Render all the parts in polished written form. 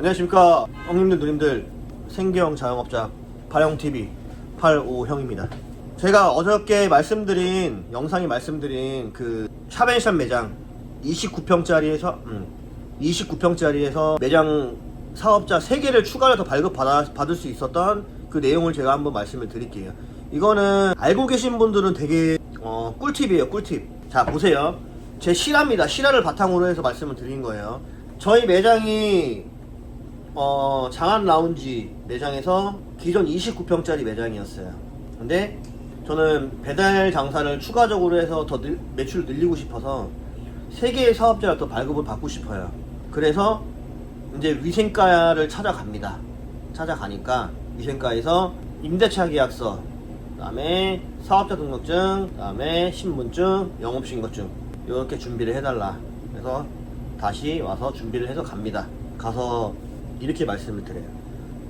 안녕하십니까 형님들 누님들, 생계형 자영업자 파형TV 85형입니다. 제가 어저께 영상에 말씀드린 그 샵앤샵 매장 29평짜리에서 매장 사업자 3개를 추가로 더 발급받을 수 있었던 그 내용을 제가 한번 말씀을 드릴게요. 이거는 알고 계신 분들은 되게 꿀팁이에요. 꿀팁. 자 보세요, 제 실화입니다. 실화를 바탕으로 해서 말씀을 드린 거예요. 저희 매장이 장안 라운지 매장에서 기존 29평짜리 매장이었어요. 근데 저는 배달 장사를 추가적으로 해서 더 매출을 늘리고 싶어서 3개의 사업자를 더 발급을 받고 싶어요. 그래서 이제 위생과를 찾아가니까 위생과에서 임대차 계약서, 그 다음에 사업자 등록증, 그 다음에 신분증, 영업신고증 이렇게 준비를 해달라. 그래서 다시 와서 준비를 해서 갑니다. 가서 이렇게 말씀을 드려요.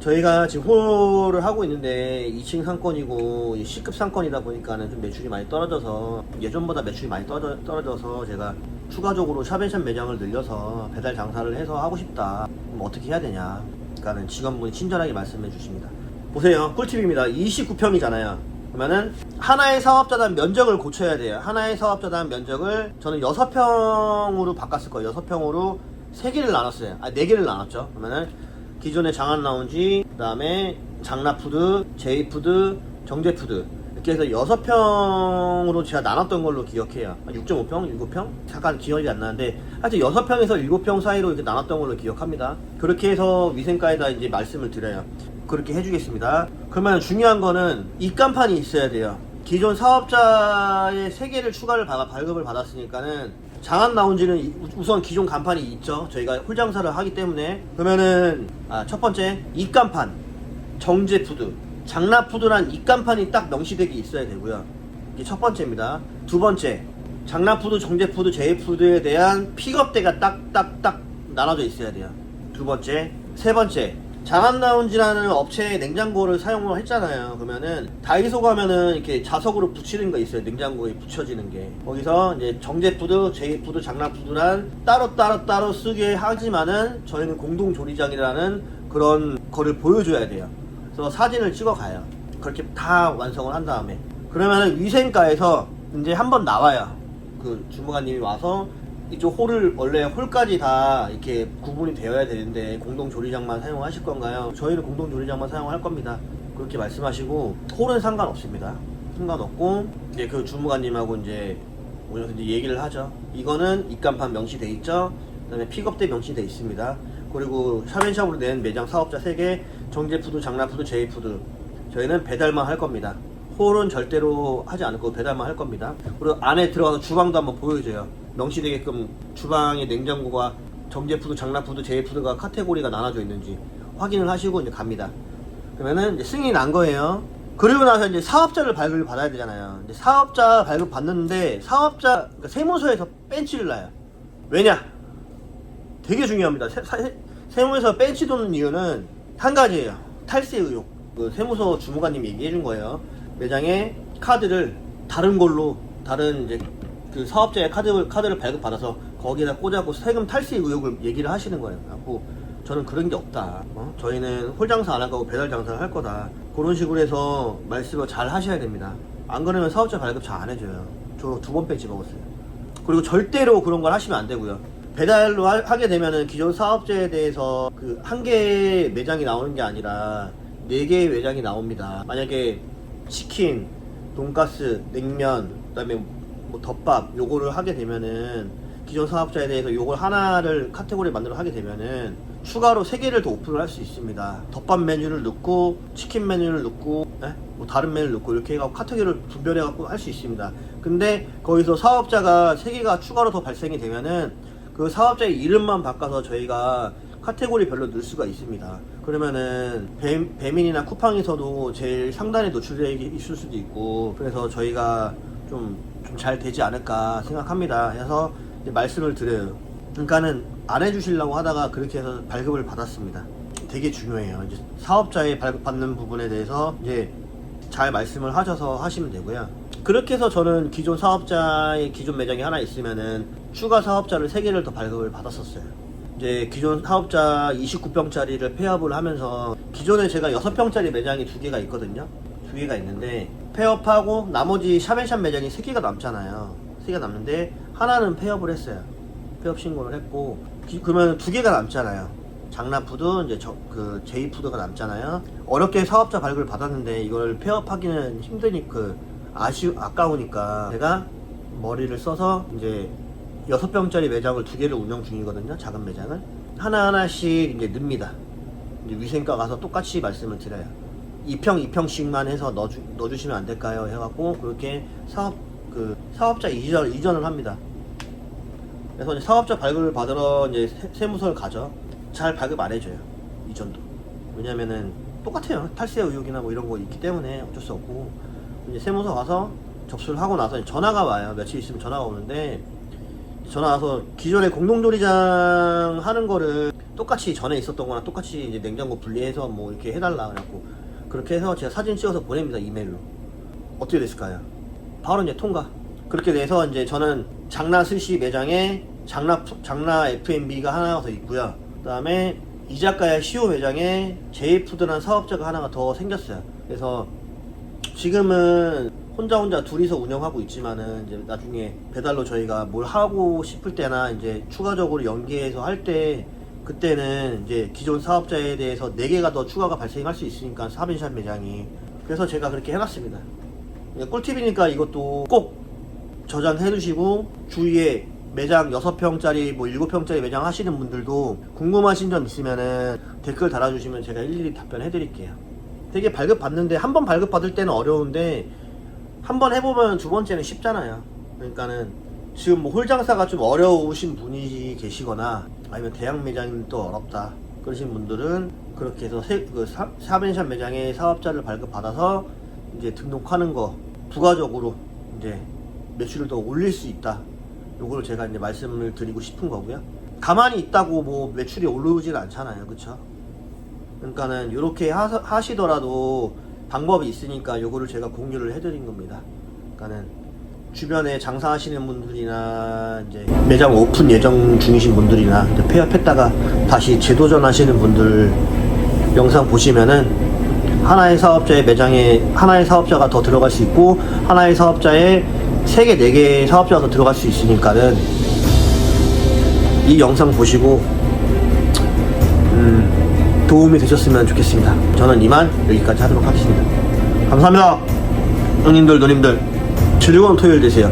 저희가 지금 홀을 하고 있는데 2층 상권이고 C급 상권이다 보니까는 좀 매출이 많이 떨어져서, 예전보다 매출이 많이 떨어져서 제가 추가적으로 샵앤샵 매장을 늘려서 배달 장사를 해서 하고 싶다. 그럼 어떻게 해야 되냐? 그러니까는 직원분이 친절하게 말씀해 주십니다. 보세요, 꿀팁입니다. 29평이잖아요. 그러면은 하나의 사업자단 면적을 고쳐야 돼요. 하나의 사업자단 면적을 저는 6평으로 바꿨을 거예요. 6평으로 3개를 나눴어요. 4개를 나눴죠. 그러면은 기존의 장안 라운지, 그 다음에 장라푸드, 제이푸드, 정제푸드 이렇게 해서 6평으로 제가 나눴던 걸로 기억해요. 6.5평? 7평? 잠깐 기억이 안 나는데 하여튼 6평에서 7평 사이로 이렇게 나눴던 걸로 기억합니다. 그렇게 해서 위생과에다 이제 말씀을 드려요. 그렇게 해주겠습니다. 그러면 중요한 거는 입간판이 있어야 돼요. 기존 사업자의 3개를 추가를 발급을 받았으니까는 장안 라운지는 우선 기존 간판이 있죠. 저희가 홀 장사를 하기 때문에. 그러면은 첫 번째 입간판, 정제푸드, 장라푸드란 입간판이 딱 명시되게 있어야 되고요. 이게 첫 번째입니다. 두 번째, 장라푸드, 정제푸드, 제이푸드에 대한 픽업대가 딱딱딱 나눠져 있어야 돼요. 두 번째. 세 번째, 장안 라운지라는 업체의 냉장고를 사용을 했잖아요. 그러면은 다이소 가면은 이렇게 자석으로 붙이는 거 있어요. 냉장고에 붙여지는 게. 거기서 이제 정제푸드, 제이푸드, 장라푸드란 따로 쓰게 하지만은 저희는 공동조리장이라는 그런 거를 보여줘야 돼요. 그래서 사진을 찍어 가요. 그렇게 다 완성을 한 다음에 그러면은 위생과에서 이제 한번 나와요. 그 주무관님이 와서 이쪽 홀을, 원래 홀까지 다 이렇게 구분이 되어야 되는데 공동조리장만 사용하실 건가요? 저희는 공동조리장만 사용할 겁니다. 그렇게 말씀하시고, 홀은 상관없습니다. 상관없고, 이제 그 주무관님하고 이제 오셔서 이제 얘기를 하죠. 이거는 입간판 명시돼 있죠. 그 다음에 픽업대 명시돼 있습니다. 그리고 샵앤샵으로 낸 매장 사업자 3개, 정제푸드, 장라푸드, 제이푸드 저희는 배달만 할 겁니다. 홀은 절대로 하지 않을 거고 배달만 할 겁니다. 그리고 안에 들어가서 주방도 한번 보여줘요. 명시되게끔 주방의 냉장고가 정제푸드, 장라푸드, 제이푸드가 카테고리가 나눠져 있는지 확인을 하시고 이제 갑니다. 그러면은 이제 승인이 난 거예요. 그리고 나서 이제 사업자를 발급을 받아야 되잖아요. 이제 사업자 발급 받는데 그러니까 세무서에서 뺀치를 놔요. 왜냐? 되게 중요합니다. 세무에서 뺀치 도는 이유는 한 가지예요. 탈세 의혹. 그 세무서 주무관님이 얘기해 준 거예요. 매장에 카드를 다른 걸로, 다른 이제 그 사업자의 카드를 발급받아서 거기에다 꽂아고 세금 탈세 의혹을 얘기를 하시는 거예요. 그래갖고 저는 그런 게 없다. 저희는 홀 장사 안 할 거고 배달 장사를 할 거다. 그런 식으로 해서 말씀을 잘 하셔야 됩니다. 안 그러면 사업자 발급 잘 안 해줘요. 저 2번 뺀치 먹었어요. 그리고 절대로 그런 걸 하시면 안 되고요. 배달로 하게 되면은 기존 사업자에 대해서 그 한 개의 매장이 나오는 게 아니라 4개의 매장이 나옵니다. 만약에 치킨, 돈가스, 냉면, 그 다음에 뭐 덮밥 요거를 하게 되면은 기존 사업자에 대해서 요걸 하나를 카테고리 만들어 하게 되면은 추가로 3개를 더 오픈을 할 수 있습니다. 덮밥 메뉴를 넣고 치킨 메뉴를 넣고 뭐 다른 메뉴를 넣고 이렇게 해갖고 카테고리를 분별해 갖고 할 수 있습니다. 근데 거기서 사업자가 3개가 추가로 더 발생이 되면은 그 사업자의 이름만 바꿔서 저희가 카테고리별로 넣을 수가 있습니다. 그러면은 배민이나 쿠팡에서도 제일 상단에 노출되어 있을 수도 있고, 그래서 저희가 좀 잘 되지 않을까 생각합니다. 해서 이제 말씀을 드려요. 그러니까는 안 해주시려고 하다가 그렇게 해서 발급을 받았습니다. 되게 중요해요. 이제 사업자의 발급받는 부분에 대해서 이제 잘 말씀을 하셔서 하시면 되고요. 그렇게 해서 저는 기존 사업자의 기존 매장이 하나 있으면은 추가 사업자를 3개를 더 발급을 받았었어요. 이제 기존 사업자 29평짜리를 폐업을 하면서 기존에 제가 6평짜리 매장이 2개가 있거든요. 2개가 있는데 폐업하고 나머지 샵앤샵 매장이 3개가 남잖아요. 3개가 남는데 하나는 폐업을 했어요. 폐업 신고를 했고 그러면 2개가 남잖아요. 장라푸드 이제 제이푸드가 남잖아요. 어렵게 사업자 발급을 받았는데 이걸 폐업하기는 힘드니까 아까우니까 제가 머리를 써서 이제 6평짜리 매장을 2개를 운영 중이거든요. 작은 매장을 하나하나씩 이제 넣습니다. 이제 위생과 가서 똑같이 말씀을 드려요. 2평씩만 해서 넣어주시면 안 될까요? 해갖고 그렇게 사업자 이전을 합니다. 그래서 이제 사업자 발급을 받으러 이제 세무서를 가죠. 잘 발급 안 해줘요. 이전도. 왜냐면은 똑같아요. 탈세 의혹이나 뭐 이런 거 있기 때문에 어쩔 수 없고 이제 세무서 가서 접수를 하고 나서 전화가 와요. 며칠 있으면 전화가 오는데 전화 와서 기존에 공동조리장 하는 거를 똑같이 전에 있었던 거랑 똑같이 이제 냉장고 분리해서 뭐 이렇게 해달라 그래갖고 그렇게 해서 제가 사진 찍어서 보냅니다. 이메일로. 어떻게 됐을까요? 바로 이제 통과. 그렇게 돼서 이제 저는 장나 스시 매장에 장나 F&B가 하나 더 있고요. 그 다음에 이자카야 시오 매장에 제이푸드라는 사업자가 하나가 더 생겼어요. 그래서 지금은 혼자 둘이서 운영하고 있지만은 이제 나중에 배달로 저희가 뭘 하고 싶을 때나 이제 추가적으로 연계해서 할 때 그때는 이제 기존 사업자에 대해서 4개가 더 추가가 발생할 수 있으니까 샵앤샵 매장이. 그래서 제가 그렇게 해놨습니다. 꿀팁이니까 이것도 꼭 저장해 두시고 주위에 매장 6평짜리 뭐 7평짜리 매장 하시는 분들도 궁금하신 점 있으면은 댓글 달아주시면 제가 일일이 답변해 드릴게요. 되게 발급 받는데 한 번 발급 받을 때는 어려운데 한 번 해보면 두 번째는 쉽잖아요. 그러니까는 지금 뭐 홀장사가 좀 어려우신 분이 계시거나 아니면 대학 매장이 또 어렵다 그러신 분들은 그렇게 해서 샵앤샵 매장의 사업자를 발급 받아서 이제 등록하는 거 부가적으로 이제 매출을 더 올릴 수 있다. 요거를 제가 이제 말씀을 드리고 싶은 거고요. 가만히 있다고 뭐 매출이 오르진 않잖아요. 그쵸? 그러니까는 요렇게 하시더라도 방법이 있으니까 요거를 제가 공유를 해드린 겁니다. 그러니까는 주변에 장사하시는 분들이나 이제 매장 오픈 예정 중이신 분들이나 이제 폐업했다가 다시 재도전하시는 분들 영상 보시면은 하나의 사업자의 매장에 하나의 사업자가 더 들어갈 수 있고 하나의 사업자에 3개, 4개의 사업자가 더 들어갈 수 있으니까는 이 영상 보시고 도움이 되셨으면 좋겠습니다. 저는 이만 여기까지 하도록 하겠습니다. 감사합니다. 형님들, 누님들 즐거운 토요일 되세요.